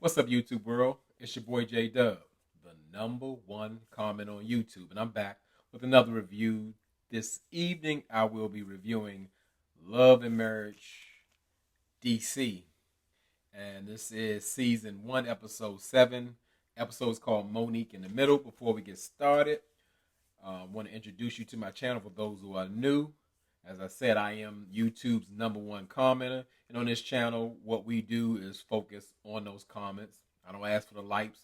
What's up, YouTube world? It's your boy J Dub, the number one comment on YouTube, and I'm back with another review. This evening, I will be reviewing Love and Marriage DC, and this is season 1, episode 7. Episode is called Monique in the Middle. Before we get started, I want to introduce you to my channel for those who are new. As I said, I am YouTube's number one commenter. And on this channel, what we do is focus on those comments. I don't ask for the likes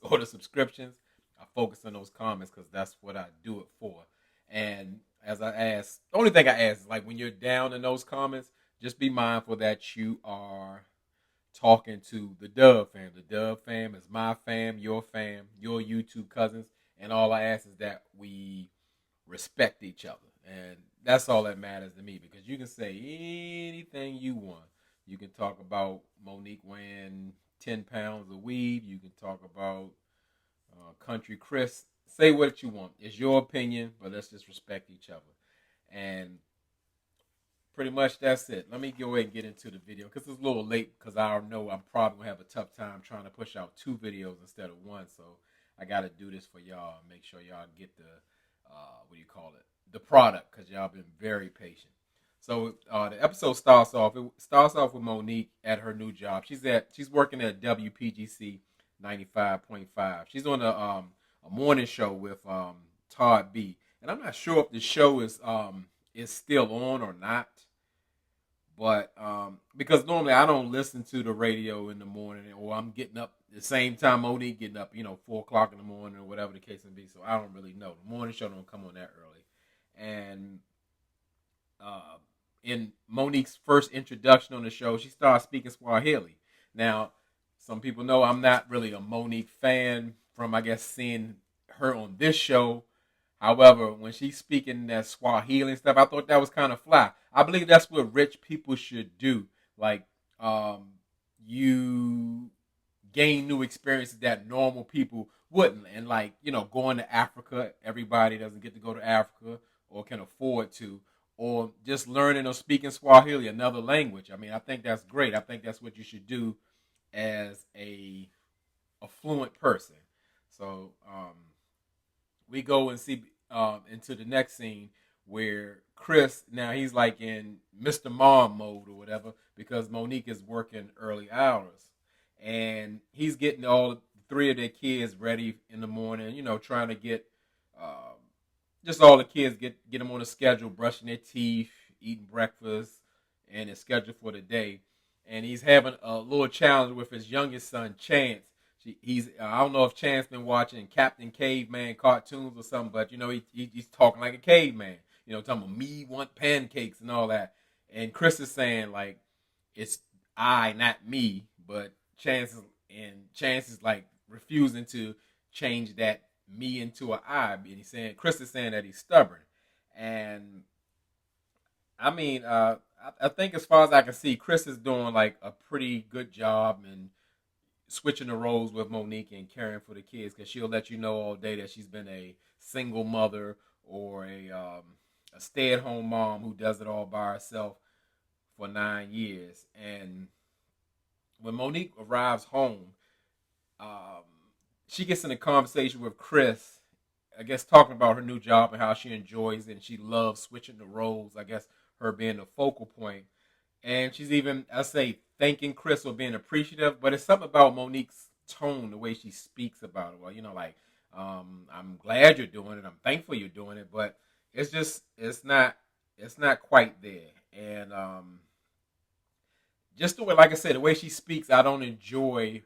or the subscriptions. I focus on those comments because that's what I do it for. And as I ask, the only thing I ask is like when you're down in those comments, just be mindful that you are talking to the Dove fam. The Dove fam is my fam, your YouTube cousins. And all I ask is that we respect each other. And that's all that matters to me because you can say anything you want. You can talk about Monique weighing 10 pounds of weed. You can talk about Country Chris. Say what you want. It's your opinion, but let's just respect each other. And pretty much that's it. Let me go ahead and get into the video because it's a little late because I know I'm probably going to have a tough time trying to push out 2 videos instead of 1. So I got to do this for y'all and make sure y'all get the, the product because y'all been very patient. So the episode starts off. It starts off with Monique at her new job. She's working at WPGC 95.5. She's on a morning show with Todd B. And I'm not sure if the show is still on or not. But because normally I don't listen to the radio in the morning, or I'm getting up the same time Monique getting up, 4 o'clock in the morning or whatever the case may be. So I don't really know. The morning show don't come on that early. And in Monique's first introduction on the show, she started speaking Swahili. Now, some people know I'm not really a Monique fan from, I guess, seeing her on this show. However, when she's speaking that Swahili and stuff, I thought that was kind of fly. I believe that's what rich people should do. Like, you gain new experiences that normal people wouldn't. And like, going to Africa, everybody doesn't get to go to Africa or can afford to. Or just learning or speaking Swahili, another language. I mean, I think that's great. I think that's what you should do as a fluent person. So, we go and see into the next scene where Chris, now he's like in Mr. Mom mode or whatever because Monique is working early hours. And he's getting all 3 of their kids ready in the morning, trying to get just all the kids, get them on a schedule, brushing their teeth, eating breakfast, and his schedule for the day. And he's having a little challenge with his youngest son, Chance. I don't know if Chance been watching Captain Caveman cartoons or something, but he's talking like a caveman. Talking about me want pancakes and all that. And Chris is saying like it's I, not me, but Chance is like refusing to change that me into an I. And Chris is saying that he's stubborn. And I mean, I think as far as I can see, Chris is doing like a pretty good job and switching the roles with Monique and caring for the kids because she'll let you know all day that she's been a single mother or a stay-at-home mom who does it all by herself for 9 years. And when Monique arrives home, she gets in a conversation with Chris, I guess talking about her new job and how she enjoys it and she loves switching the roles, I guess her being the focal point. And she's even, I say, thanking Chris for being appreciative, but it's something about Monique's tone, the way she speaks about it. Well, I'm glad you're doing it. I'm thankful you're doing it, but it's not quite there. And just the way, like I said, the way she speaks, I don't enjoy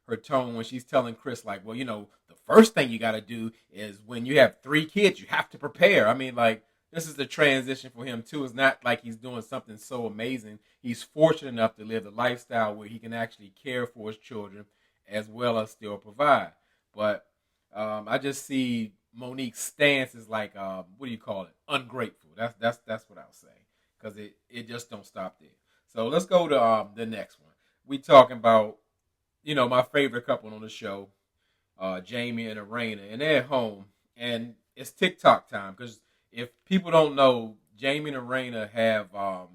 her tone when she's telling Chris, like, well, the first thing you got to do is when you have 3 kids, you have to prepare. I mean, like, this is the transition for him, too. It's not like he's doing something so amazing. He's fortunate enough to live the lifestyle where he can actually care for his children as well as still provide. But I just see Monique's stance is like, ungrateful. That's what I'll say because it just don't stop there. So let's go to the next one. We talking about, my favorite couple on the show, Jamie and Arena, and they're at home. And it's TikTok time because if people don't know, Jamie and Arena have a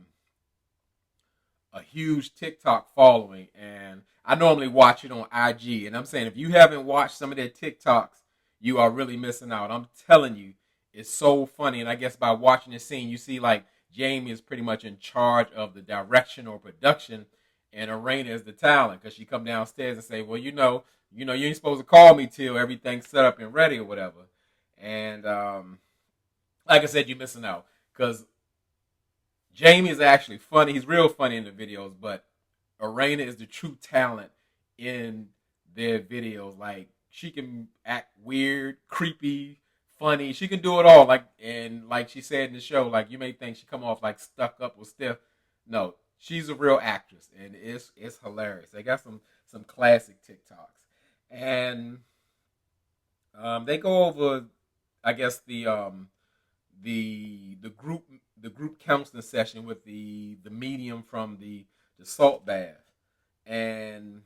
huge TikTok following, and I normally watch it on IG, and I'm saying if you haven't watched some of their TikToks, you are really missing out. I'm telling you, it's so funny. And I guess by watching the scene, you see like Jamie is pretty much in charge of the direction or production, and Arena is the talent because she come downstairs and say, "Well, you ain't supposed to call me till everything's set up and ready or whatever." And like I said, you're missing out because Jamie is actually funny. He's real funny in the videos, but Arena is the true talent in their videos. Like she can act weird, creepy, funny. She can do it all. Like she said in the show, like you may think she come off like stuck up or stiff. No, she's a real actress, and it's hilarious. They got some classic TikToks, and they go over, I guess the group counseling session with the medium from the salt bath, and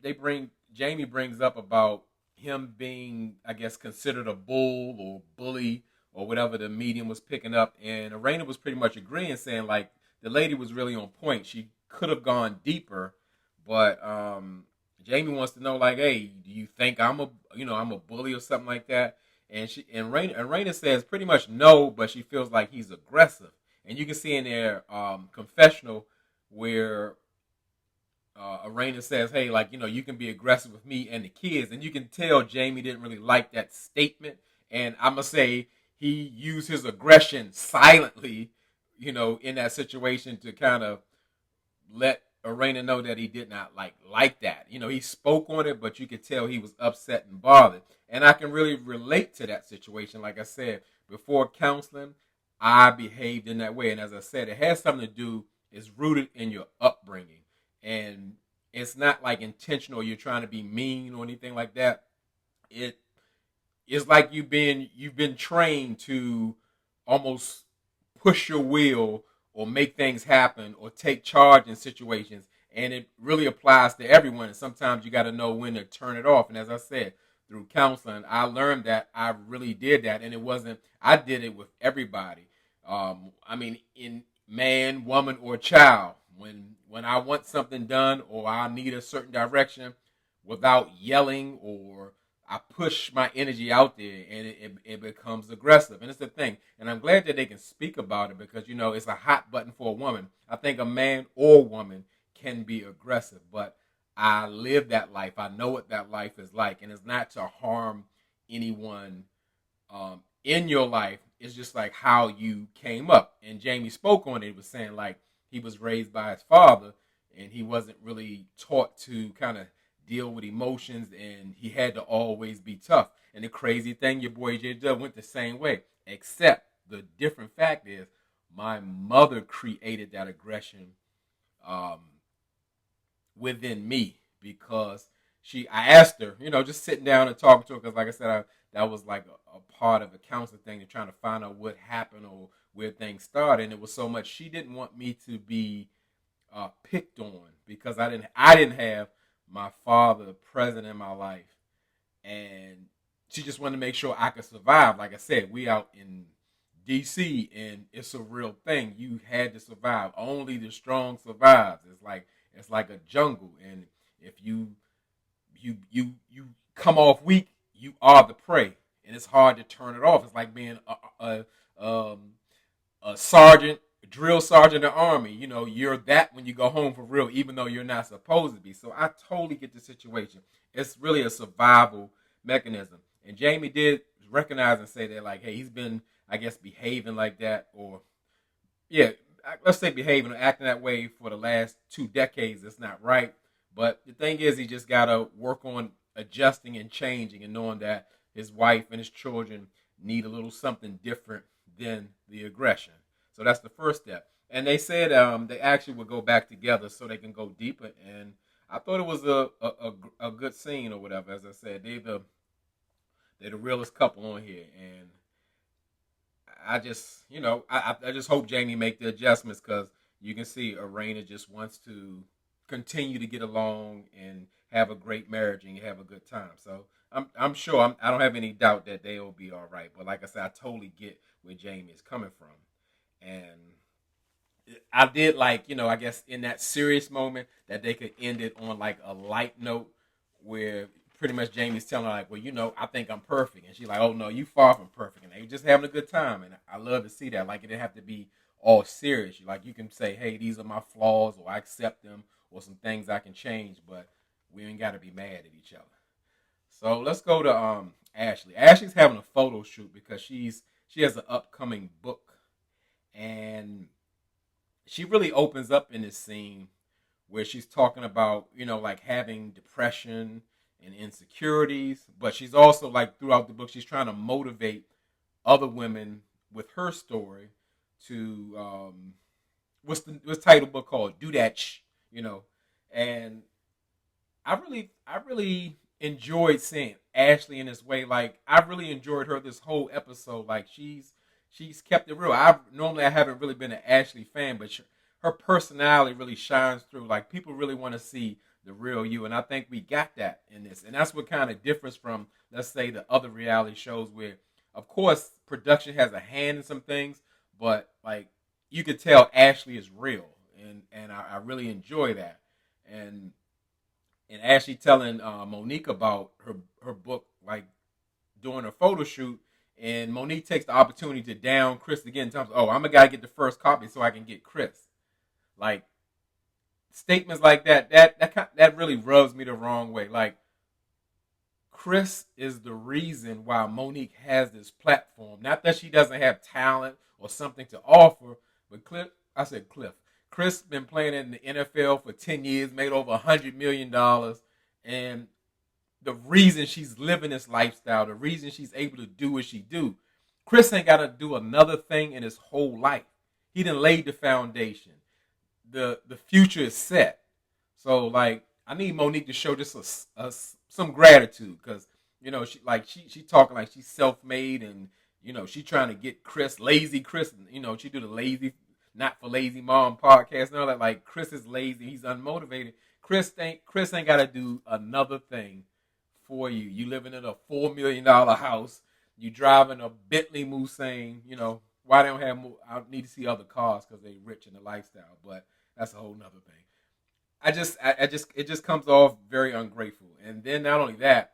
they bring Jamie brings up about him being, I guess, considered a bull or bully or whatever the medium was picking up, and Arena was pretty much agreeing, saying like the lady was really on point. She could have gone deeper, but Jamie wants to know like, hey, do you think I'm a bully or something like that? And Raina says pretty much no, but she feels like he's aggressive, and you can see in their confessional where Arena says, "Hey, like you can be aggressive with me and the kids," and you can tell Jamie didn't really like that statement. And I'm gonna say he used his aggression silently, in that situation to kind of let Arena know that he did not like that. He spoke on it, but you could tell he was upset and bothered. And I can really relate to that situation. Like I said, before counseling, I behaved in that way. And as I said, it has something to do, it's rooted in your upbringing. And it's not like intentional, you're trying to be mean or anything like that. It is like you've been trained to almost push your will or make things happen or take charge in situations, and it really applies to everyone. And sometimes you got to know when to turn it off. And as I said, through counseling, I learned that I really did that, and it wasn't. I did it with everybody. I mean, in man, woman, or child. When I want something done or I need a certain direction, without yelling or I push my energy out there, and it becomes aggressive. And it's the thing. And I'm glad that they can speak about it because, it's a hot button for a woman. I think a man or woman can be aggressive, but I live that life. I know what that life is like. And it's not to harm anyone in your life. It's just like how you came up. And Jamie spoke on it. He was saying like he was raised by his father and he wasn't really taught to kind of deal with emotions, and he had to always be tough. And the crazy thing, your boy J Dub went the same way, except the different fact is my mother created that aggression um, within me because I asked her, just sitting down and talking to her, because like I said, that was like a part of the counseling thing and trying to find out what happened or where things started. And it was so much she didn't want me to be picked on because I didn't have my father present in my life, and she just wanted to make sure I could survive. Like I said, we out in DC, and it's a real thing. You had to survive. Only the strong survives. It's like a jungle, and if you come off weak, you are the prey, and it's hard to turn it off. It's like being a sergeant, a drill sergeant in the army. You're that when you go home for real, even though you're not supposed to be. So I totally get the situation. It's really a survival mechanism. And Jamie did recognize and say that, like, hey, he's been, I guess, behaving like that, or yeah, let's say behaving or acting that way for the last 2 decades. It's not right. But the thing is, he just gotta work on adjusting and changing and knowing that his wife and his children need a little something different than the aggression. So that's the first step. And they said they actually would go back together so they can go deeper. And I thought it was a good scene or whatever. As I said, they're the realest couple on here. And I just I just hope Jamie make the adjustments because you can see Arena just wants to continue to get along and have a great marriage and have a good time. So I'm sure I don't have any doubt that they'll be all right. But like I said, I totally get where Jamie is coming from, and I did like, I guess in that serious moment that they could end it on like a light note where pretty much Jamie's telling her like, well, I think I'm perfect. And she's like, oh no, you far from perfect. And they just having a good time. And I love to see that. Like it didn't have to be all serious. Like you can say, hey, these are my flaws or I accept them or some things I can change, but we ain't got to be mad at each other. So let's go to Ashley. Ashley's having a photo shoot because she has an upcoming book, and she really opens up in this scene where she's talking about like having depression and insecurities, but she's also like throughout the book she's trying to motivate other women with her story to what's the title book called? Do That you know, and I really enjoyed seeing Ashley in this way. Like I really enjoyed her this whole episode. Like she's kept it real. I haven't really been an Ashley fan, but her personality really shines through. Like people really want to see the real you, and I think we got that in this. And that's what kind of differs from, let's say, the other reality shows where, of course, production has a hand in some things, but like you could tell Ashley is real, and I really enjoy that. And Ashley telling Monique about her book, like during her photo shoot, and Monique takes the opportunity to down Chris again. Tells, "Oh, I'm gonna gotta get the first copy so I can get Chris." Like statements like that really rubs me the wrong way. Like Chris is the reason why Monique has this platform. Not that she doesn't have talent or something to offer, but Cliff. Chris been playing in the NFL for 10 years, made over $100 million, and the reason she's living this lifestyle, the reason she's able to do what she do, Chris ain't got to do another thing in his whole life. He done laid the foundation. The future is set. So like I need Monique to show just some gratitude because she talking like she's self made and she trying to get Chris, lazy Chris, and she do the lazy not for lazy mom podcast and all that. Like Chris is lazy, he's unmotivated. Chris ain't got to do another thing for you. You living in a $4 million house. You driving a Bentley Mulsanne. Why they don't have more? I need to see other cars because they rich in the lifestyle. But that's a whole nother thing. It just comes off very ungrateful. And then not only that,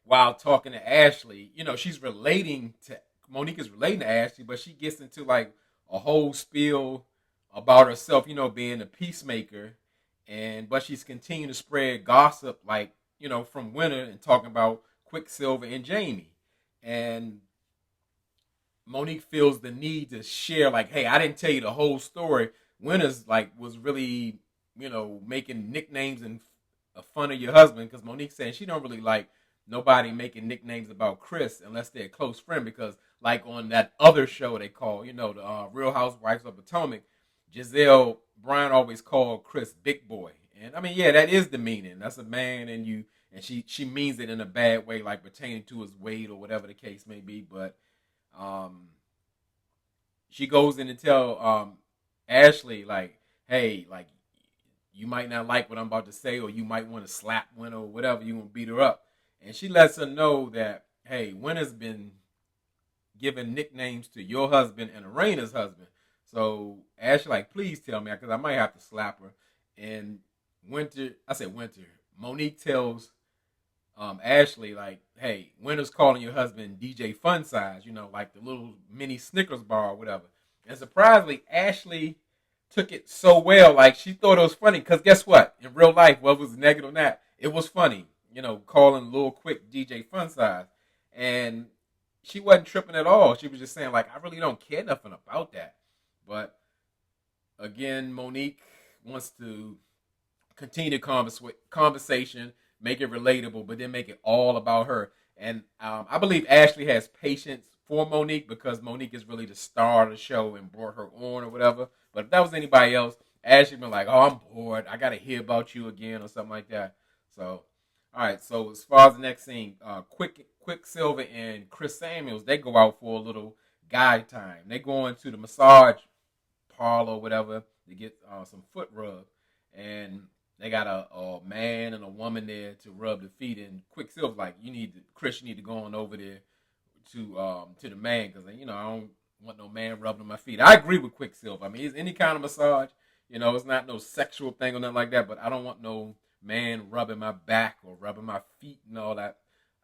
while talking to Ashley, she's relating to Monique is relating to Ashley, but she gets into like a whole spiel about herself, being a peacemaker, but she's continuing to spread gossip like from Winter and talking about Quicksilver and Jamie, and Monique feels the need to share like, hey, I didn't tell you the whole story. Winter's like was really making nicknames and fun of your husband because Monique saying she don't really like nobody making nicknames about Chris unless they're a close friend because like on that other show they call the Real Housewives of Potomac, Giselle Brian always called Chris Big Boy, and I mean that is the meaning. That's a man, and she means it in a bad way, like pertaining to his weight or whatever the case may be. But she goes in and tell Ashley like, hey, like you might not like what I'm about to say, or you might want to slap Winter or whatever. You want to beat her up, and she lets her know that hey, Winter's been giving nicknames to your husband and Arena's husband. So Ashley like, please tell me because I might have to slap her. And Winter, Monique tells Ashley like, hey, Winter's calling your husband DJ Fun Size, like the little mini Snickers bar or whatever. And surprisingly, Ashley took it so well, like she thought it was funny because guess what? In real life, whether it was negative or not, it was funny, calling Lil Quick DJ Fun Size. And she wasn't tripping at all. She was just saying like, I really don't care nothing about that. But again, Monique wants to continue the conversation, make it relatable, but then make it all about her. And I believe Ashley has patience for Monique because Monique is really the star of the show and brought her on or whatever. But if that was anybody else, Ashley been like, oh, I'm bored. I got to hear about you again or something like that. So, all right. So as far as the next scene, Quicksilver and Chris Samuels, they go out for a little guy time. They go into the massage parlor or whatever to get some foot rub. And they got a man and a woman there to rub the feet. And Quicksilver's like, Chris, you need to go on over there to the man because I don't want no man rubbing my feet. I agree with Quicksilver. I mean, it's any kind of massage. It's not no sexual thing or nothing like that. But I don't want no man rubbing my back or rubbing my feet and all that.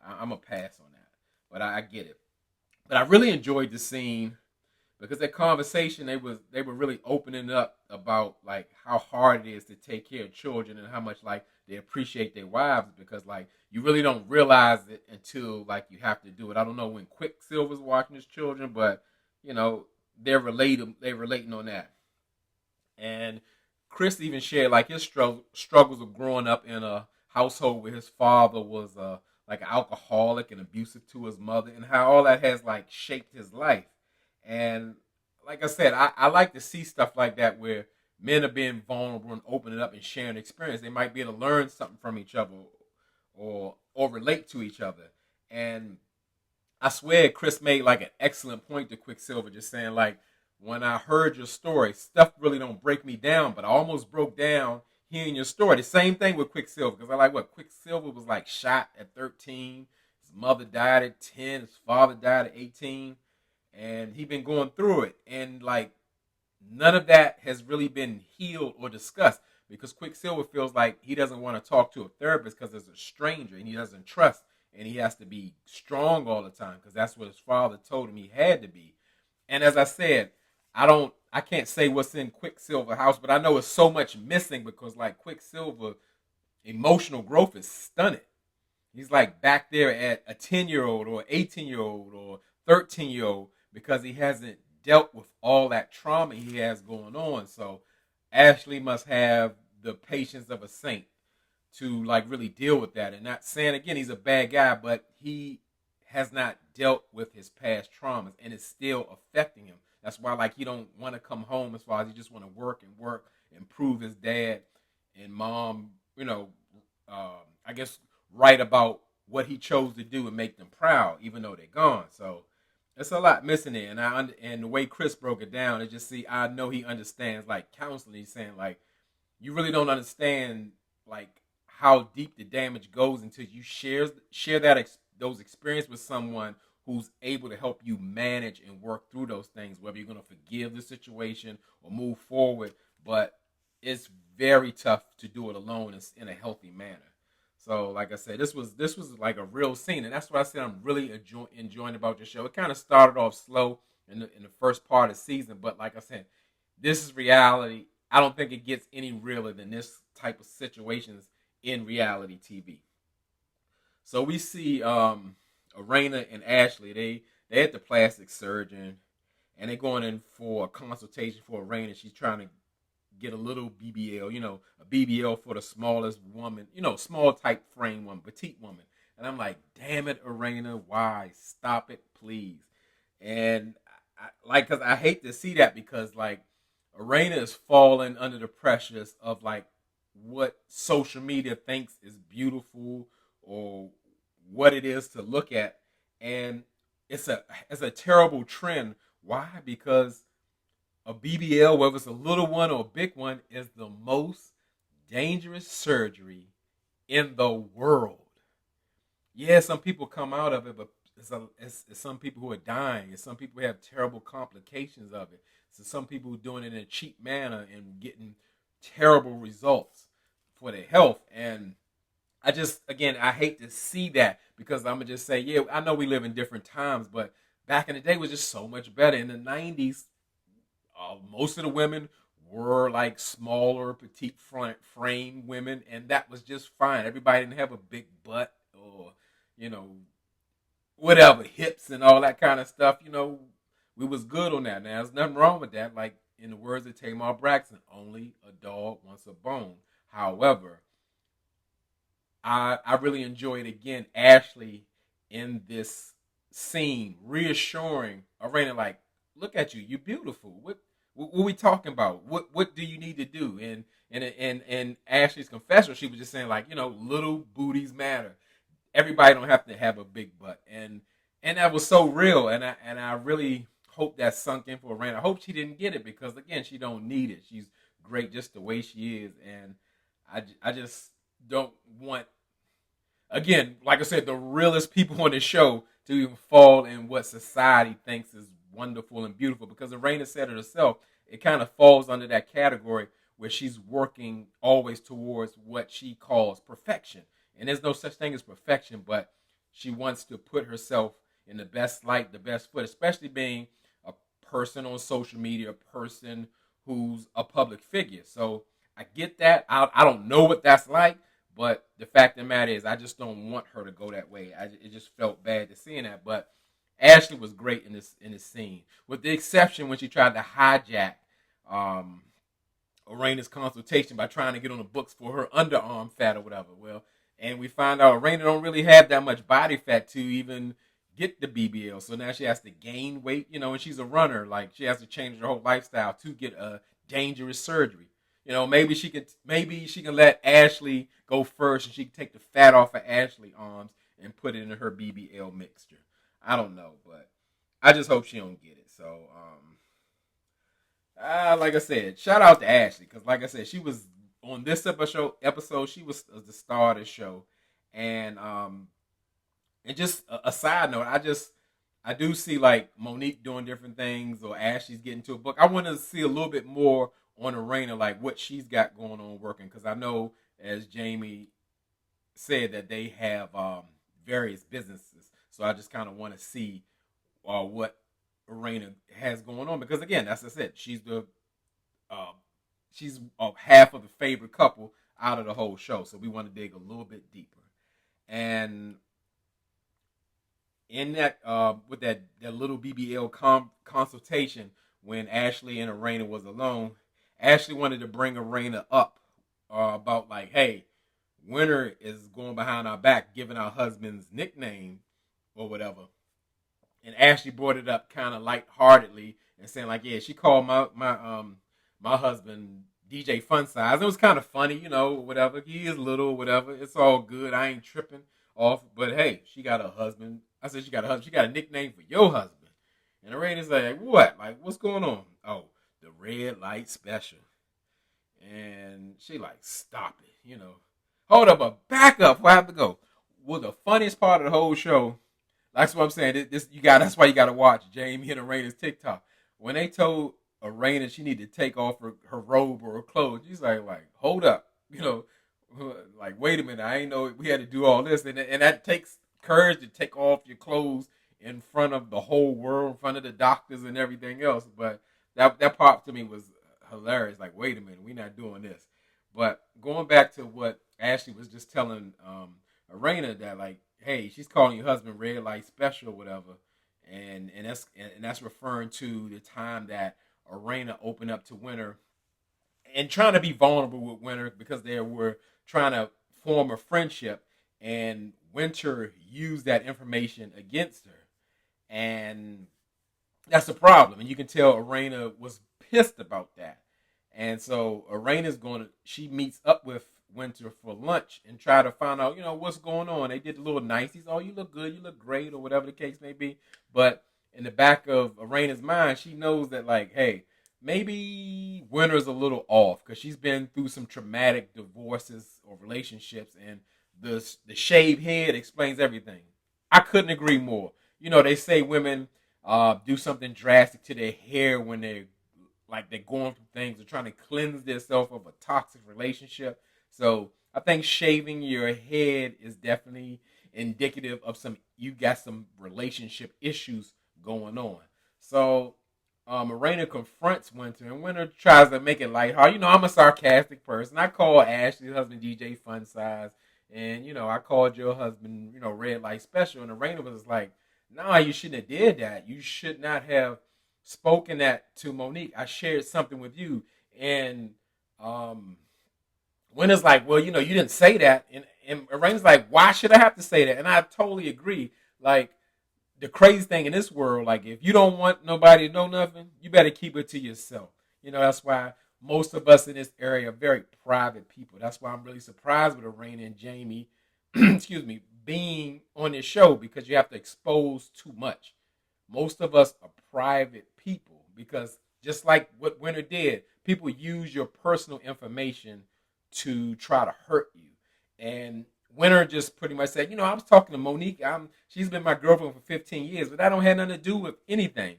I'm a pass on that. But I get it. But I really enjoyed the scene because that conversation they were really opening up about like how hard it is to take care of children and how much like they appreciate their wives, because like you really don't realize it until like you have to do it. I don't know when Quicksilver's watching his children, but they're relating on that. And Chris even shared like his struggles of growing up in a household where his father was like an alcoholic and abusive to his mother, and how all that has like shaped his life. And like I said, I like to see stuff like that where men are being vulnerable and opening up and sharing experience. They might be able to learn something from each other or relate to each other. And I swear Chris made like an excellent point to Quicksilver, just saying like, when I heard your story, stuff really don't break me down, but I almost broke down hearing your story. The same thing with Quicksilver, because I like what Quicksilver was like shot at 13. His mother died at 10. His father died at 18. And he been going through it. And like none of that has really been healed or discussed, because Quicksilver feels like he doesn't want to talk to a therapist because it's a stranger and he doesn't trust, and he has to be strong all the time because that's what his father told him he had to be. And as I said, I can't say what's in Quicksilver house, but I know it's so much missing because like Quicksilver emotional growth is stunted. He's like back there at a 10-year-old or 18-year-old or 13-year-old because he hasn't dealt with all that trauma he has going on. So Ashley must have the patience of a saint to like really deal with that. And not saying again he's a bad guy, but he has not dealt with his past traumas and it's still affecting him. That's why like he don't want to come home, as far as he just want to work and prove his dad and mom, I guess right about what he chose to do and make them proud, even though they're gone. So it's a lot missing there, and the way Chris broke it down, I know he understands like counseling. He's saying like you really don't understand like how deep the damage goes until you share those experiences with someone who's able to help you manage and work through those things, whether you're going to forgive the situation or move forward. But it's very tough to do it alone in a healthy manner. So, like I said, this was like a real scene, and that's what I said I'm really enjoying about the show. It kind of started off slow in the first part of the season, but like I said, this is reality. I don't think it gets any realer than this type of situations in reality TV. So we see Arena and Ashley. They at the plastic surgeon, and they're going in for a consultation for Arena. She's trying to get a little BBL, a BBL for the smallest woman, small type frame woman, petite woman. And I'm like, damn it, Arena, why? Stop it, please. And cause I hate to see that, because like Arena is falling under the pressures of like what social media thinks is beautiful or what it is to look at. And it's a terrible trend. Why? Because a BBL, whether it's a little one or a big one, is the most dangerous surgery in the world. Yeah, some people come out of it, but it's some people who are dying. It's some people who have terrible complications of it. So some people who are doing it in a cheap manner and getting terrible results for their health. And I hate to see that, because I'm going to just say, yeah, I know we live in different times, but back in the day it was just so much better. In the 90s, most of the women were like smaller, petite frame women, and that was just fine. Everybody didn't have a big butt or, whatever, hips and all that kind of stuff. We was good on that. Now, there's nothing wrong with that. Like in the words of Tamar Braxton, only a dog wants a bone. However, I really enjoyed, again, Ashley in this scene, reassuring Arena, like, look at you, you're beautiful. What are we talking about? What do you need to do? And Ashley's confession, she was just saying like, little booties matter. Everybody don't have to have a big butt, and that was so real. And I really hope that sunk in for Arena. I hope she didn't get it, because again, she don't need it. She's great just the way she is, and I just don't want, again, like I said, the realest people on the show to even fall in what society thinks is wonderful and beautiful, because Arena said it herself. It kind of falls under that category where she's working always towards what she calls perfection. And there's no such thing as perfection, but she wants to put herself in the best light, the best foot, especially being a person on social media, a person who's a public figure. So I get that. I don't know what that's like, but the fact of the matter is, I just don't want her to go that way. It just felt bad to seeing that. But Ashley was great in this scene, with the exception when she tried to hijack Arena's consultation by trying to get on the books for her underarm fat or whatever. Well, and we find out Arena don't really have that much body fat to even get the BBL. So now she has to gain weight, and she's a runner. Like, she has to change her whole lifestyle to get a dangerous surgery. Maybe she can let Ashley go first, and she can take the fat off of Ashley's arms and put it in her BBL mixture. I don't know, but I just hope she don't get it. So, like I said, shout out to Ashley, because like I said, she was on this episode. She was the star of the show, and just a side note, I do see like Monique doing different things, or Ashley's getting to a book. I want to see a little bit more on Arena, like what she's got going on working, because I know, as Jamie said, that they have various businesses. So I just kind of want to see what Arena has going on, because again, as I said, she's half of the favorite couple out of the whole show. So we want to dig a little bit deeper, and in that with that little BBL consultation, when Ashley and Arena was alone, Ashley wanted to bring Arena up about like, hey, Winter is going behind our back, giving our husband's nickname or whatever. And Ashley brought it up kind of lightheartedly and saying like, yeah, she called my husband DJ Fun Size. It was kind of funny, whatever. He is little, whatever. It's all good. I ain't tripping off. But hey, she got a husband. I said she got a husband. She got a nickname for your husband. And Arena's like, what? Like, what's going on? Oh, the red light special. And she like, stop it, Hold up, back up. Where I have to go? Well, the funniest part of the whole show, that's what I'm saying. That's why you got to watch Jamie and Arena's TikTok. When they told Arena she needed to take off her robe or her clothes, she's like, hold up, like, wait a minute, I ain't know we had to do all this, and that takes courage to take off your clothes in front of the whole world, in front of the doctors and everything else. But that part to me was hilarious. Like, wait a minute, we're not doing this. But going back to what Ashley was just telling Arena, that like, hey, she's calling your husband red light special or whatever, and that's referring to the time that Arena opened up to Winter and trying to be vulnerable with Winter, because they were trying to form a friendship, and Winter used that information against her, and that's a problem. And you can tell Arena was pissed about that. And so she meets up with Winter for lunch and try to find out, what's going on. They did the little niceties. Oh, you look good, you look great, or whatever the case may be. But in the back of Arena's mind, she knows that, like, hey, maybe Winter's a little off, because she's been through some traumatic divorces or relationships, and the shaved head explains everything. I couldn't agree more. They say women do something drastic to their hair when they're going through things, or trying to cleanse themselves of a toxic relationship. So I think shaving your head is definitely indicative of you got some relationship issues going on. So Arena confronts Winter, and Winter tries to make it lighthearted. I'm a sarcastic person. I call Ashley's husband DJ Fun Size, and I called your husband, red light special. And Arena was like, nah, you shouldn't have did that. You should not have spoken that to Monique. I shared something with you. And Winter's like, well, you didn't say that. And Arena's like, why should I have to say that? And I totally agree. Like, the crazy thing in this world, like, if you don't want nobody to know nothing, you better keep it to yourself. That's why most of us in this area are very private people. That's why I'm really surprised with Arena and Jamie, excuse me, being on this show, because you have to expose too much. Most of us are private people, because just like what Winter did, people use your personal information to try to hurt you. And Winter just pretty much said, I was talking to Monique. She's been my girlfriend for 15 years, but that don't have nothing to do with anything.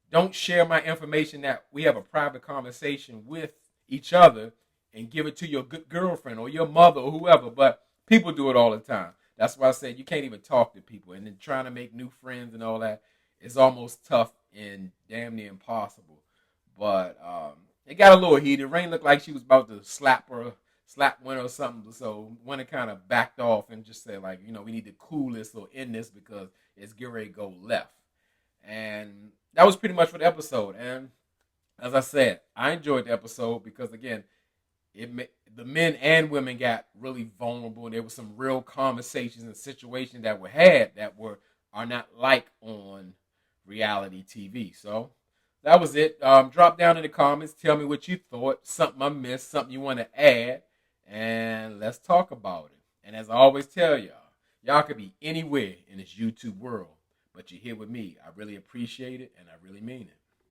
don't share my information that we have a private conversation with each other and give it to your good girlfriend or your mother or whoever. But people do it all the time. That's why I said you can't even talk to people. And then trying to make new friends and all that is almost tough and damn near impossible. But it got a little heated. Rain looked like she was about to slap Winter or something. So Winter kind of backed off and just said, like, we need to cool this or end this because it's getting ready to go left. And that was pretty much for the episode. And as I said, I enjoyed the episode because, again, the men and women got really vulnerable. And there were some real conversations and situations that were had that are not like on reality TV. So that was it. Drop down in the comments. Tell me what you thought. Something I missed. Something you want to add. And let's talk about it. And as I always tell y'all could be anywhere in this YouTube world. But you're here with me. I really appreciate it, and I really mean it.